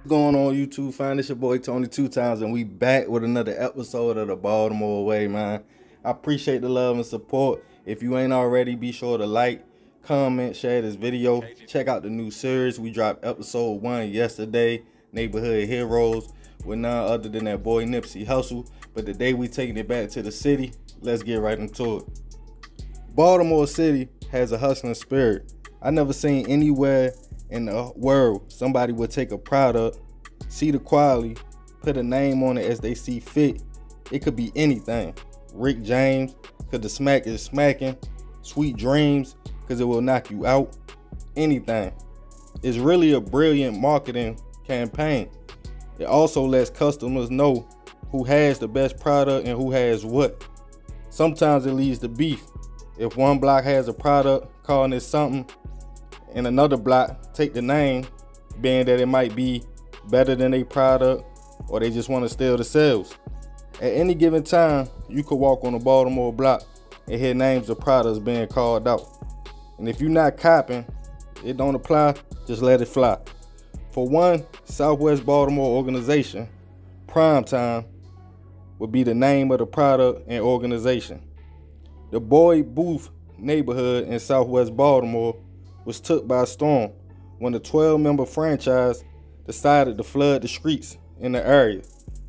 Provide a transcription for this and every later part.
Going on YouTube, find this your boy Tony 2 times, and we back with another episode of the Baltimore Way, man. I appreciate the love and support. If you ain't already, be sure to like, comment, share this video. Check out the new series. We dropped episode 1 yesterday, Neighborhood Heroes, with none other than that boy Nipsey Hussle. But today we taking it back to the city. Let's get right into it. Baltimore City has a hustling spirit. I never seen anywhere in the world somebody would take a product, see the quality, put a name on it as they see fit. It could be anything. Rick James, cause the smack is smacking. Sweet Dreams, cause it will knock you out. Anything. It's really a brilliant marketing campaign. It also lets customers know who has the best product and who has what. Sometimes it leads to beef. If one block has a product calling it something, and another block take the name, being that it might be better than a product, or they just want to steal the sales. At any given time, you could walk on a Baltimore block and hear names of products being called out. And if you're not copping, it don't apply, just let it fly. For one Southwest Baltimore organization, Productionz would be the name of the product and organization. The Boyd Booth neighborhood in Southwest Baltimore was took by storm when the 12-member franchise decided to flood the streets in the area.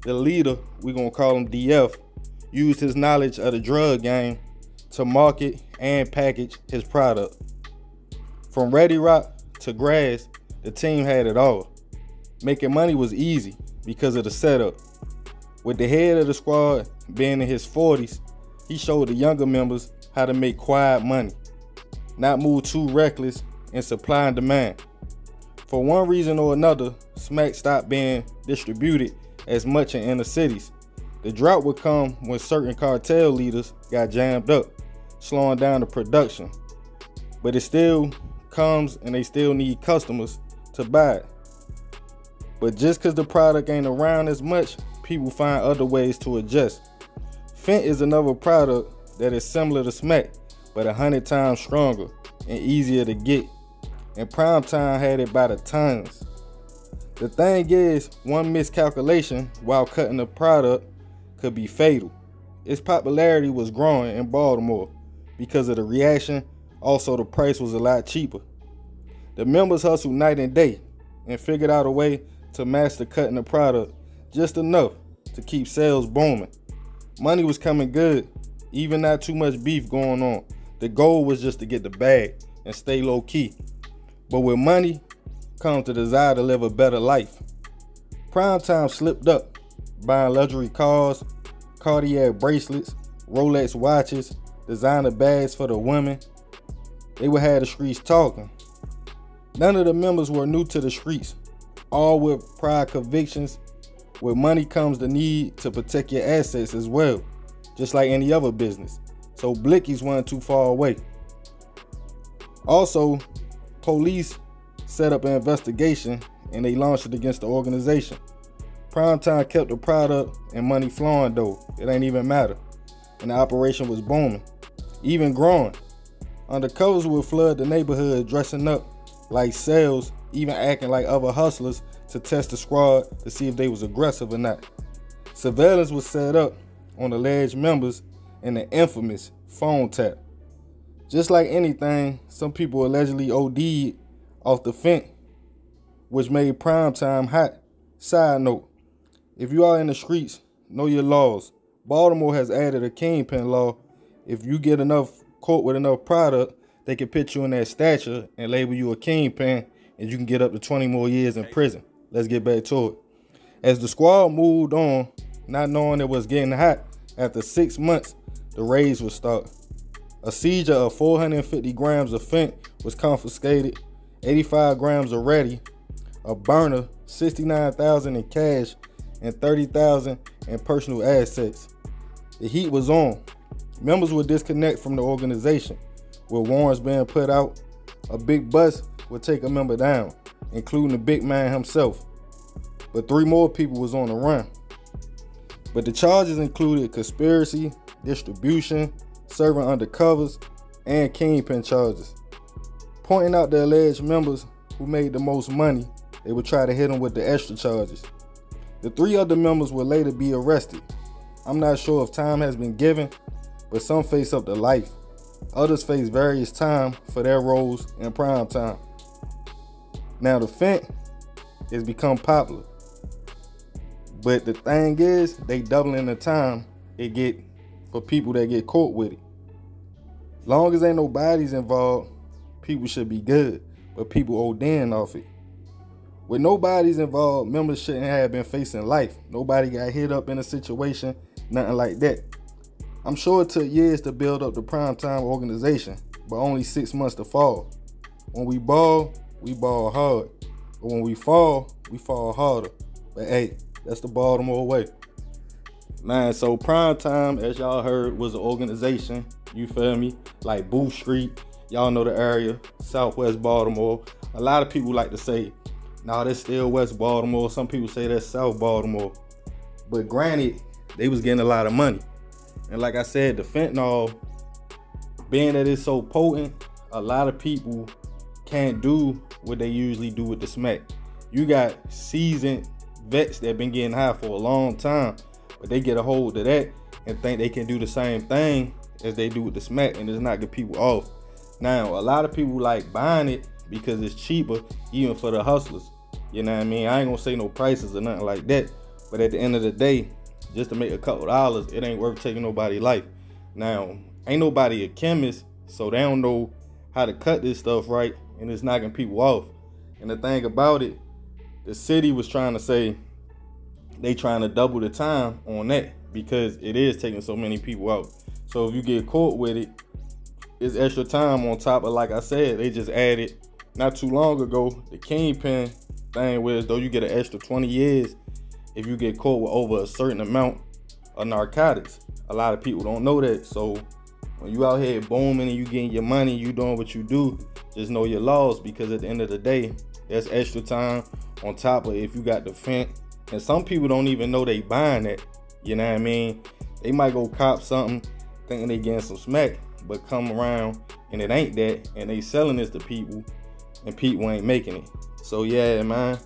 The leader, we're gonna call him DF, used his knowledge of the drug game to market and package his product. From Ready Rock to grass, the team had it all. Making money was easy because of the setup. With the head of the squad being in his 40s, he showed the younger members how to make quiet money, not move too reckless in supply and demand. For one reason or another, smack stopped being distributed as much in inner cities. The drought would come when certain cartel leaders got jammed up, slowing down the production. But it still comes, and they still need customers to buy it. But just because the product ain't around as much, people find other ways to adjust. Fent is another product that is similar to smack, but 100 times stronger and easier to get. And Productionz had it by the tons. The thing is, one miscalculation while cutting the product could be fatal. Its popularity was growing in Baltimore because of the reaction. Also, the price was a lot cheaper. The members hustled night and day and figured out a way to master cutting the product just enough to keep sales booming. Money was coming good, even not too much beef going on. The goal was just to get the bag and stay low key. But with money comes the desire to live a better life. Productionz slipped up, buying luxury cars, Cartier bracelets, Rolex watches, designer bags for the women. They would have the streets talking. None of the members were new to the streets, all with prior convictions. With money comes the need to protect your assets as well, just like any other business. So blickies weren't too far away. Also, police set up an investigation and they launched it against the organization. Productionz kept the product and money flowing though. It ain't even matter. And the operation was booming, even growing. Undercovers would flood the neighborhood dressing up like sales, even acting like other hustlers to test the squad to see if they was aggressive or not. Surveillance was set up on alleged members and the infamous phone tap. Just like anything, some people allegedly OD'd off the Fent, which made Productionz hot. Side note, if you are in the streets, know your laws. Baltimore has added a kingpin law. If you get enough caught with enough product, they can put you in that stature and label you a kingpin, and you can get up to 20 more years in prison. Let's get back to it. As the squad moved on, not knowing it was getting hot, after 6 months, the raids would start. A seizure of 450 grams of Fent was confiscated, 85 grams of Ready, a burner, $69,000 in cash, and $30,000 in personal assets. The heat was on. Members would disconnect from the organization, with warrants being put out. A big bus would take a member down, including the big man himself. But 3 more people was on the run. But the charges included conspiracy, distribution, serving undercovers, and kingpin charges. Pointing out the alleged members who made the most money they would try to hit him with the extra charges. The 3 other members will later be arrested. I'm not sure if time has been given, but some face up to life. Others face various time for their roles in prime time. Now the Fent has become popular, but the thing is, they doubling the time it get for people that get caught with it. Long as ain't no bodies involved, people should be good, but people ODing off it. With no bodies involved, members shouldn't have been facing life. Nobody got hit up in a situation, nothing like that. I'm sure it took years to build up the primetime organization, but only 6 months to fall. When we ball hard. But when we fall harder. But hey, that's the Baltimore way. Man, so Primetime, as y'all heard, was an organization, you feel me? Like Booth Street, y'all know the area, Southwest Baltimore. A lot of people like to say, nah, that's still West Baltimore. Some people say that's South Baltimore. But granted, they was getting a lot of money. And like I said, the fentanyl, being that it's so potent, a lot of people can't do what they usually do with the smack. You got seasoned vets that been getting high for a long time, but they get a hold of that and think they can do the same thing as they do with the smack, and it's not get people off. Now, a lot of people like buying it because it's cheaper, even for the hustlers. You know what I mean? I ain't gonna say no prices or nothing like that, but at the end of the day, just to make a couple dollars, it ain't worth taking nobody's life. Now, ain't nobody a chemist, so they don't know how to cut this stuff right, and it's knocking people off. And the thing about it, the city was trying to say they trying to double the time on that because it is taking so many people out. So if you get caught with it, it's extra time on top of, like I said, they just added not too long ago the kingpin thing, where though you get an extra 20 years if you get caught with over a certain amount of narcotics. A lot of people don't know that. So when you out here booming and you getting your money, you doing what you do, just know your laws, because at the end of the day, that's extra time on top of if you got the Fent. And some people don't even know they buying it. You know what I mean? They might go cop something thinking they getting some smack, but come around and it ain't that, and they selling this to people and people ain't making it. So yeah, man.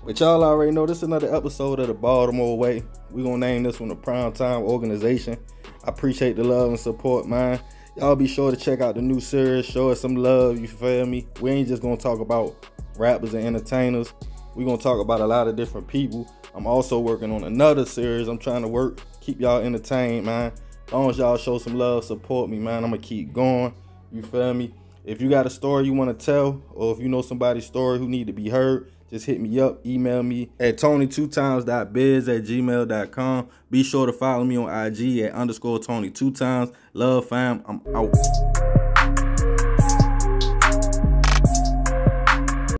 But y'all already know this is another episode of the Baltimore Way. We gonna name this one the Primetime Organization. I appreciate the love and support, man. Y'all be sure to check out the new series. Show us some love, you feel me? We ain't just gonna talk about rappers and entertainers. We gonna talk about a lot of different people. I'm also working on another series. I'm trying to keep y'all entertained, man. As long as y'all show some love, support me, man, I'm gonna keep going. You feel me? If you got a story you want to tell, or if you know somebody's story who need to be heard, just hit me up, email me at tony2times.biz@gmail.com. Be sure to follow me on IG at _Tony2times. Love, fam. I'm out.